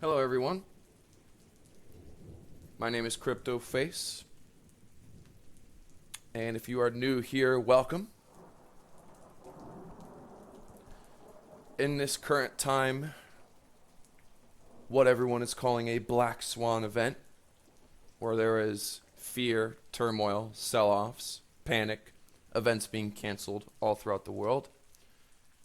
Hello everyone, my name is CryptoFace, and if you are new here, welcome. In this current time, what everyone is calling a black swan event, where there is fear, turmoil, sell-offs, panic, events being canceled all throughout the world,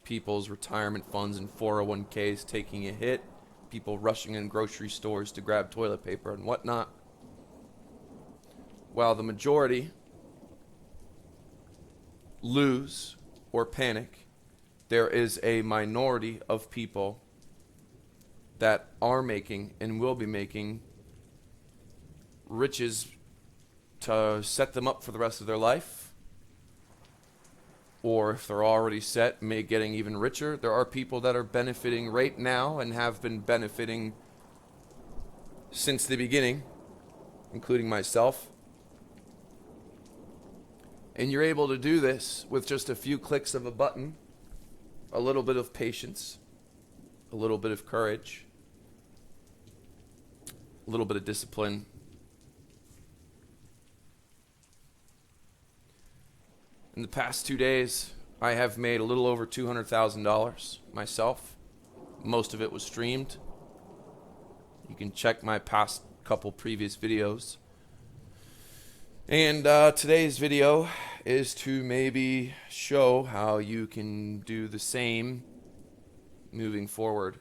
people's retirement funds and 401ks taking a hit, people rushing in grocery stores to grab toilet paper and whatnot. While the majority lose or panic, there is a minority of people that are making and will be making riches to set them up for the rest of their life. Or if they're already set, may getting even richer. There are people that are benefiting right now and have been benefiting since the beginning, including myself. And you're able to do this with just a few clicks of a button, a little bit of patience, a little bit of courage, a little bit of discipline. In the past 2 days, I have made a little over $200,000 myself. Most of it was streamed. You can check my past couple previous videos. And today's video is to maybe show how you can do the same moving forward.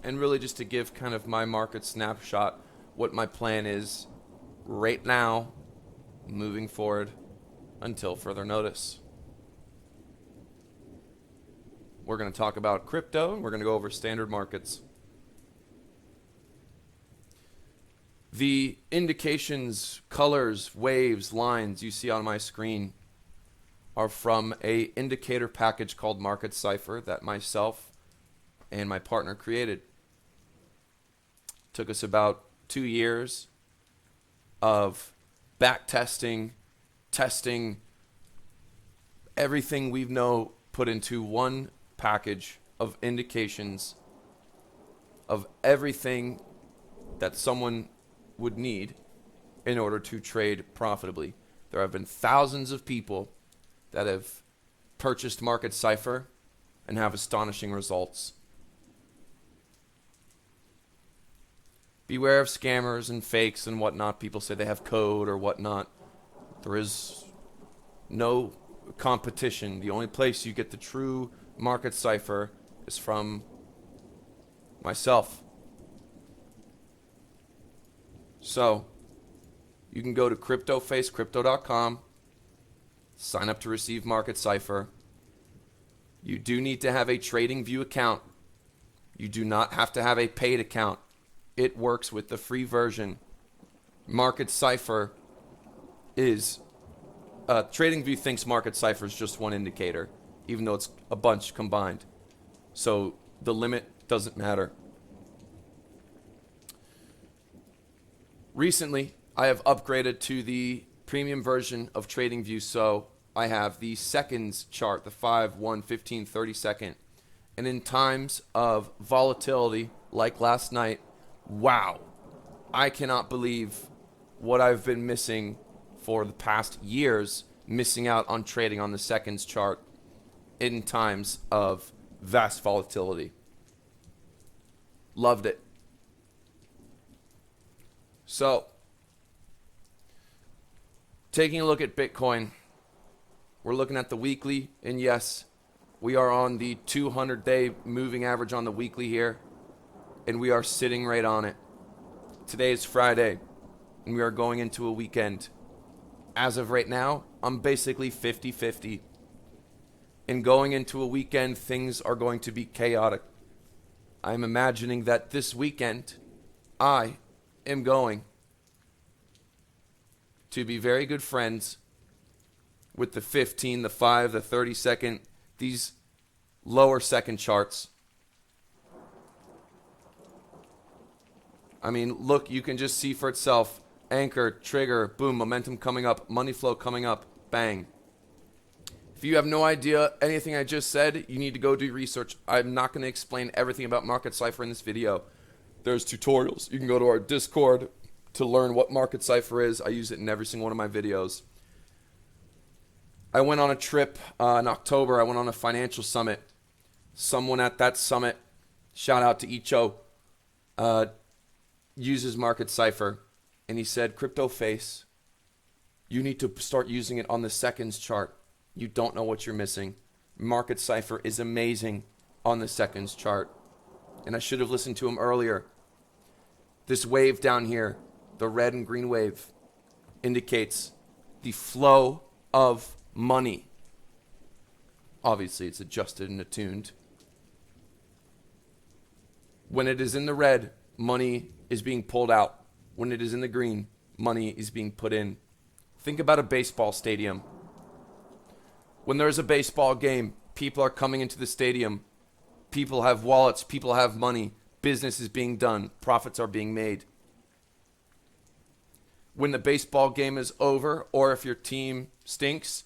And really just to give kind of my market snapshot, what my plan is right now, moving forward until further notice. We're going to talk about crypto, and we're going to go over standard markets. The indications, colors, waves, lines you see on my screen are from an indicator package called Market Cipher that myself and my partner created. Took us about 2 years of back testing, everything we know put into one package of indications of everything that someone would need in order to trade profitably. There have been thousands of people that have purchased Market Cipher and have astonishing results. Beware of scammers and fakes and whatnot. People say they have code or whatnot. There is no competition. The only place you get the true Market Cipher is from myself. So, you can go to CryptoFace, sign up to receive Market Cipher. You do need to have a TradingView account. You do not have to have a paid account. It works with the free version. Market Cipher is TradingView thinks Market Cipher is just one indicator, even though it's a bunch combined. So the limit doesn't matter. Recently, I have upgraded to the premium version of TradingView, so I have the seconds chart, the 5, 1, 15, 30 second. And in times of volatility, like last night, wow, I cannot believe what I've been missing for the past years, missing out on trading on the seconds chart in times of vast volatility. Loved it. So, taking a look at Bitcoin, we're looking at the weekly, and yes, we are on the 200-day moving average on the weekly here. And we are sitting right on it. Today is Friday, and we are going into a weekend. As of right now, I'm basically 50-50. And going into a weekend, things are going to be chaotic. I'm imagining that this weekend, I am going to be very good friends with the 15, the 5, the 30 second, these lower second charts. I mean, look, you can just see for itself. Anchor, trigger, boom, momentum coming up, money flow coming up, bang. If you have no idea anything I just said, you need to go do research. I'm not going to explain everything about Market Cipher in this video. There's tutorials. You can go to our Discord to learn what Market Cipher is. I use it in every single one of my videos. I went on a trip in October. I went on a financial summit. Someone at that summit, shout out to Icho, uses Market Cipher. And he said, CryptoFace, you need to start using it on the seconds chart. You don't know what you're missing. Market Cipher is amazing on the seconds chart. And I should have listened to him earlier. This wave down here, the red and green wave, indicates the flow of money. Obviously, it's adjusted and attuned. When it is in the red, money is being pulled out. When it is in the green, money is being put in. Think about a baseball stadium. When there's a baseball game, people are coming into the stadium. People have wallets. People have money. Business is being done. Profits are being made. When the baseball game is over, or if your team stinks,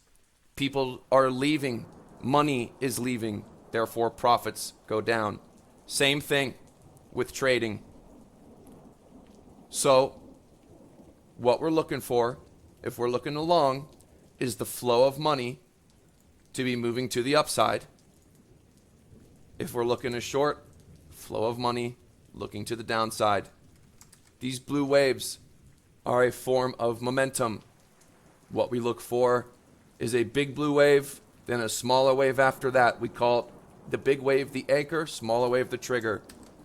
people are leaving. Money is leaving. Therefore, profits go down. Same thing with trading. So, what we're looking for, if we're looking along, is the flow of money to be moving to the upside. If we're looking to short, flow of money looking to the downside. These blue waves are a form of momentum. What we look for is a big blue wave, then a smaller wave after that. We call it the big wave the anchor, smaller wave the trigger.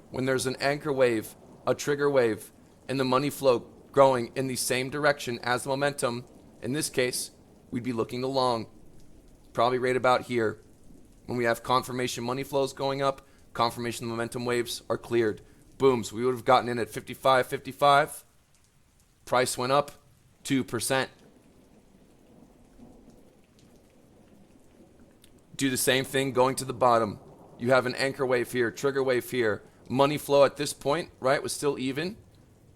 When there's an anchor wave, a trigger wave, and the money flow growing in the same direction as the momentum, in this case, we'd be looking to long. Probably right about here. When we have confirmation money flows going up, confirmation momentum waves are cleared. Boom, so we would have gotten in at 55.55. Price went up 2%. Do the same thing going to the bottom. You have an anchor wave here, trigger wave here. Money flow at this point, right, was still even.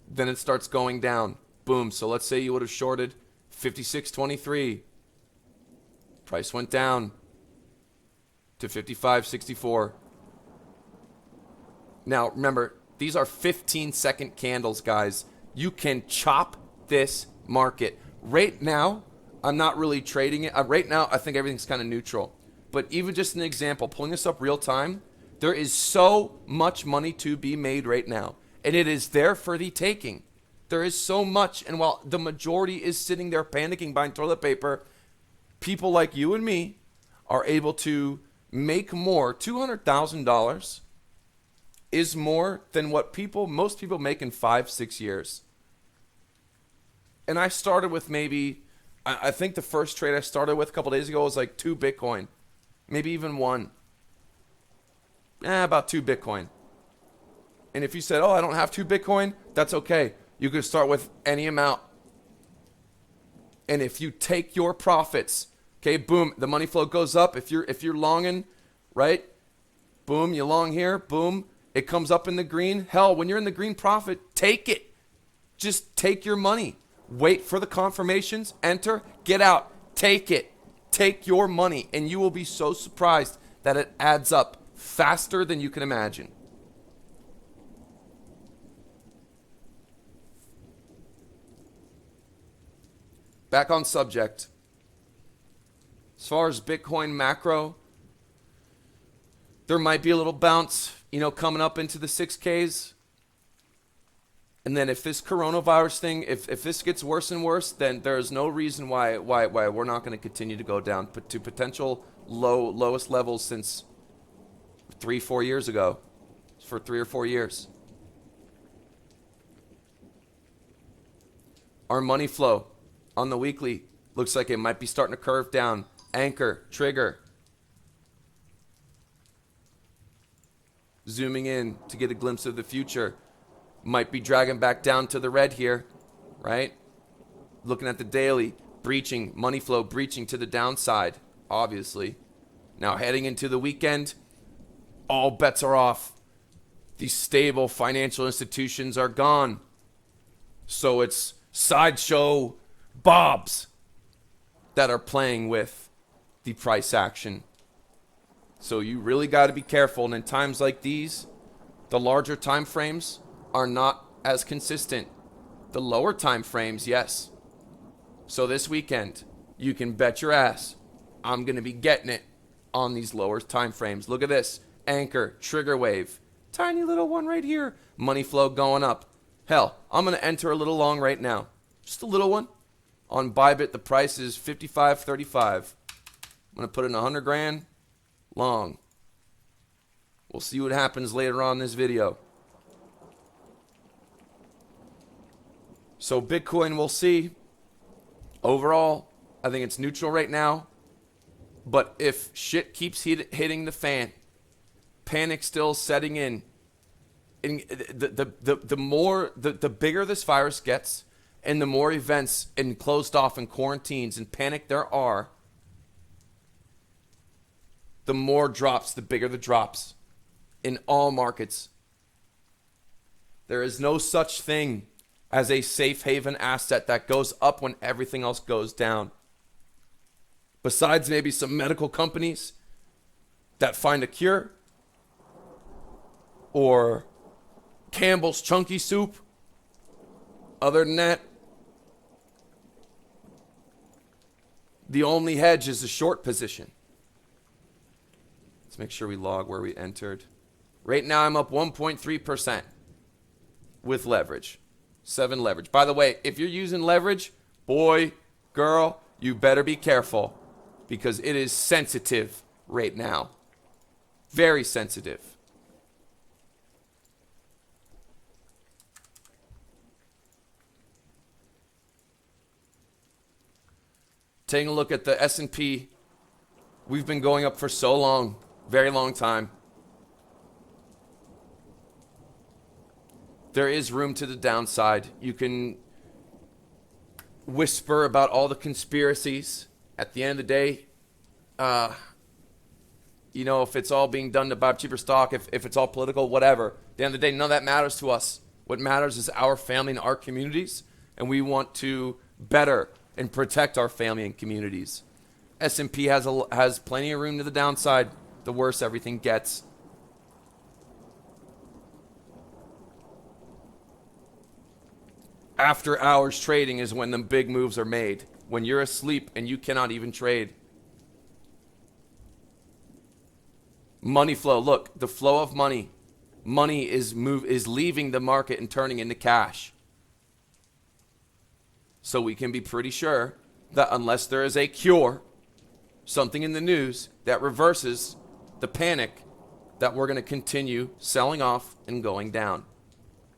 Then it starts going down. Boom, so let's say you would have shorted 56.23. Price went down to 55.64. Now, remember, these are 15-second candles, guys. You can chop this market. Right now, I'm not really trading it. Right now, I think everything's kind of neutral. But even just an example, pulling this up real time, there is so much money to be made right now. And it is there for the taking. There is so much. And while the majority is sitting there panicking buying toilet paper, people like you and me are able to make more. $200,000 is more than what most people make in 5-6 years. And I started with maybe, I think the first trade I started with a couple days ago was like 2 Bitcoin. Maybe even 1. About 2 Bitcoin. And if you said, oh, I don't have 2 Bitcoin, that's okay. You could start with any amount. And if you take your profits, okay, boom, the money flow goes up. If you're longing, right? Boom, you long here, boom, it comes up in the green. Hell, when you're in the green profit, take it. Just take your money. Wait for the confirmations, enter, get out, take it. Take your money, and you will be so surprised that it adds up faster than you can imagine. Back on subject. As far as Bitcoin macro, there might be a little bounce, coming up into the 6Ks. And then if this coronavirus thing, if this gets worse and worse, then there's no reason why we're not going to continue to go down to potential lowest levels since 3-4 years ago, for 3 or 4 years. Our money flow on the weekly looks like it might be starting to curve down. Anchor, trigger. Zooming in to get a glimpse of the future. Might be dragging back down to the red here, right? Looking at the daily, breaching, money flow breaching to the downside, obviously. Now heading into the weekend, all bets are off. These stable financial institutions are gone. So it's sideshow Bobs that are playing with the price action. So you really got to be careful. And in times like these, the larger time frames are not as consistent. The lower time frames, yes. So this weekend, you can bet your ass I'm going to be getting it on these lower time frames. Look at this. Anchor, trigger wave. Tiny little one right here. Money flow going up. Hell, I'm going to enter a little long right now. Just a little one. On Bybit, the price is 55.35. I'm going to put in 100 grand long. We'll see what happens later on in this video. So Bitcoin, we'll see. Overall, I think it's neutral right now. But if shit keeps hitting the fan, panic still setting in, and the bigger this virus gets, and the more events and closed off and quarantines and panic there are, the more drops, the bigger the drops in all markets. There is no such thing as a safe haven asset that goes up when everything else goes down. Besides maybe some medical companies that find a cure, or Campbell's Chunky Soup. Other than that, the only hedge is the short position. Let's make sure we log where we entered. Right now I'm up 1.3% with leverage. 7 leverage. By the way, if you're using leverage, boy, girl, you better be careful because it is sensitive right now. Very sensitive. Taking a look at the S&P, we've been going up for so long, very long time. There is room to the downside. You can whisper about all the conspiracies. At the end of the day, if it's all being done to buy cheaper stock, if it's all political, whatever. At the end of the day, none of that matters to us. What matters is our family and our communities, and we want to better and protect our family and communities. S&P has plenty of room to the downside, the worse everything gets. After hours trading is when the big moves are made. When you're asleep and you cannot even trade. Money flow. Look, the flow of money. Money is leaving the market and turning into cash. So we can be pretty sure that unless there is a cure, something in the news that reverses the panic, that we're going to continue selling off and going down.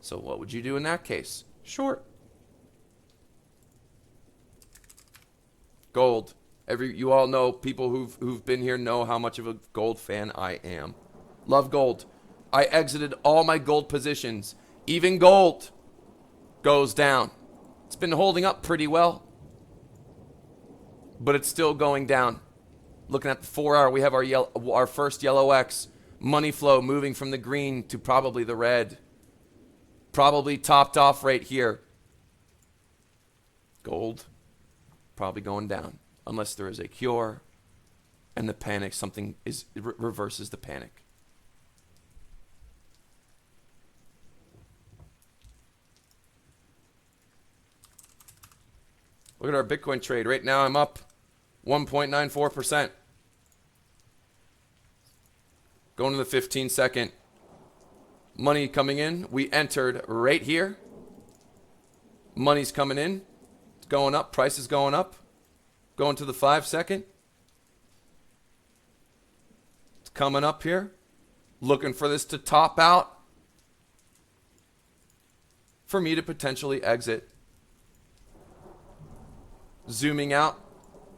So what would you do in that case? Short. Gold. You all know, people who've been here know how much of a gold fan I am. Love gold. I exited all my gold positions. Even gold goes down. It's been holding up pretty well, but it's still going down. Looking at the 4 hour, we have our first yellow X. Money flow moving from the green to probably the red. Probably topped off right here. Gold probably going down unless there is a cure and the panic, something reverses the panic. Look at our Bitcoin trade. Right now I'm up 1.94%. Going to the 15-second. Money coming in. We entered right here. Money's coming in. It's going up. Price is going up. Going to the 5-second. It's coming up here. Looking for this to top out. For me to potentially exit. Zooming out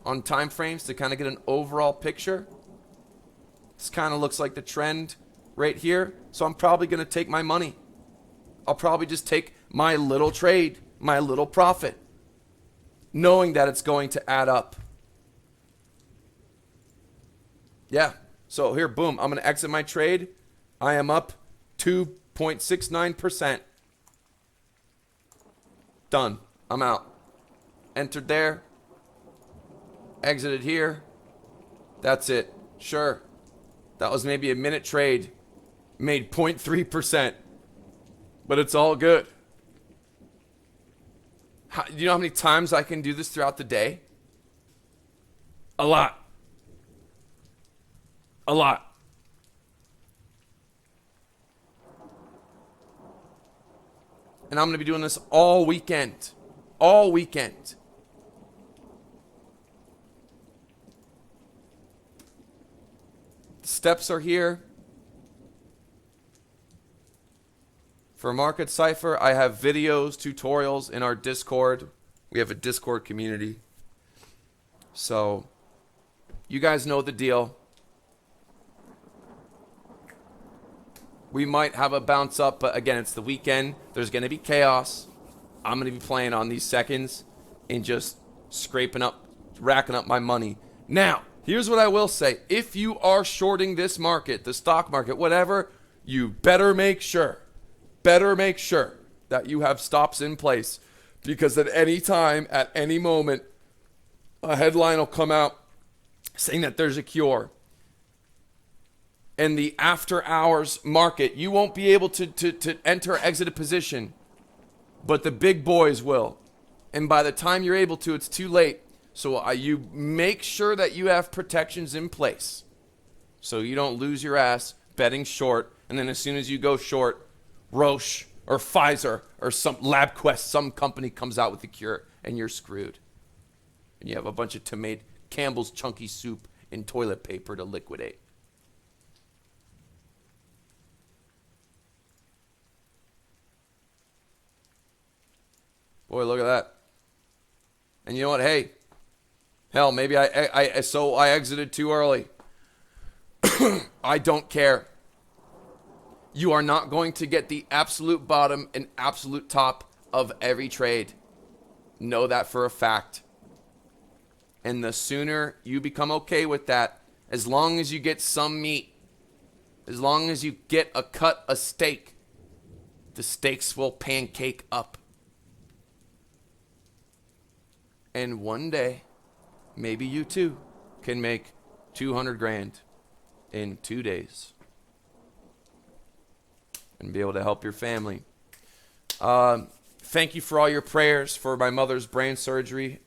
on time frames to kind of get an overall picture. This kind of looks like the trend right here. So I'm probably going to take my money. I'll probably just take my little trade, my little profit, knowing that it's going to add up. Yeah. So here, boom, I'm going to exit my trade. I am up 2.69%. Done. I'm out. Entered there. Exited here. That's it. Sure. That was maybe a minute trade. Made 0.3%. But it's all good. Do you know how many times I can do this throughout the day? A lot. A lot. And I'm going to be doing this all weekend. All weekend. The steps are here. For Market Cipher, I have videos, tutorials in our Discord. We have a Discord community. So, you guys know the deal. We might have a bounce up, but again, it's the weekend. There's going to be chaos. I'm going to be playing on these seconds and just scraping up, racking up my money. Now, here's what I will say. If you are shorting this market, the stock market, whatever, you better make sure that you have stops in place. Because at any time, at any moment, a headline will come out saying that there's a cure. In the after hours market, you won't be able to enter or exit a position, but the big boys will. And by the time you're able to, it's too late. So you make sure that you have protections in place so you don't lose your ass betting short. And then as soon as you go short, Roche or Pfizer or some LabQuest, some company comes out with a cure and you're screwed. And you have a bunch of tomato, Campbell's chunky soup and toilet paper to liquidate. Boy, look at that. And you know what? Hey, hell, maybe I exited too early. I don't care. You are not going to get the absolute bottom and absolute top of every trade. Know that for a fact. And the sooner you become okay with that, as long as you get some meat, as long as you get a cut, a steak, the steaks will pancake up. And one day, maybe you too can make 200 grand in 2 days and be able to help your family. Thank you for all your prayers for my mother's brain surgery.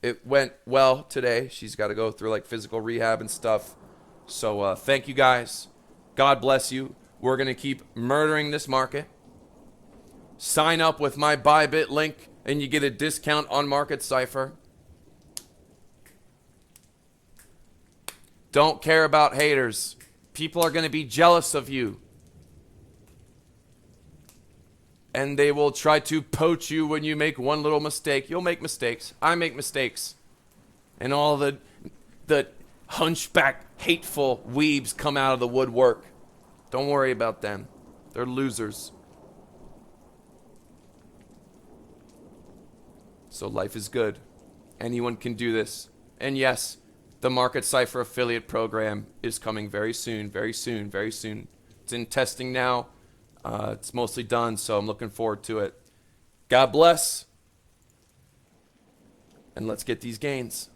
It went well today. She's got to go through like physical rehab and stuff. So thank you guys. God bless you. We're going to keep murdering this market. Sign up with my Bybit link and you get a discount on Market Cipher. Don't care about haters. People are going to be jealous of you. And they will try to poach you when you make one little mistake. You'll make mistakes. I make mistakes. And all the hunchback, hateful weebs come out of the woodwork. Don't worry about them. They're losers. So life is good. Anyone can do this. And yes, the Market Cipher affiliate program is coming very soon, very soon, very soon. It's in testing now. It's mostly done, so I'm looking forward to it. God bless. And let's get these gains.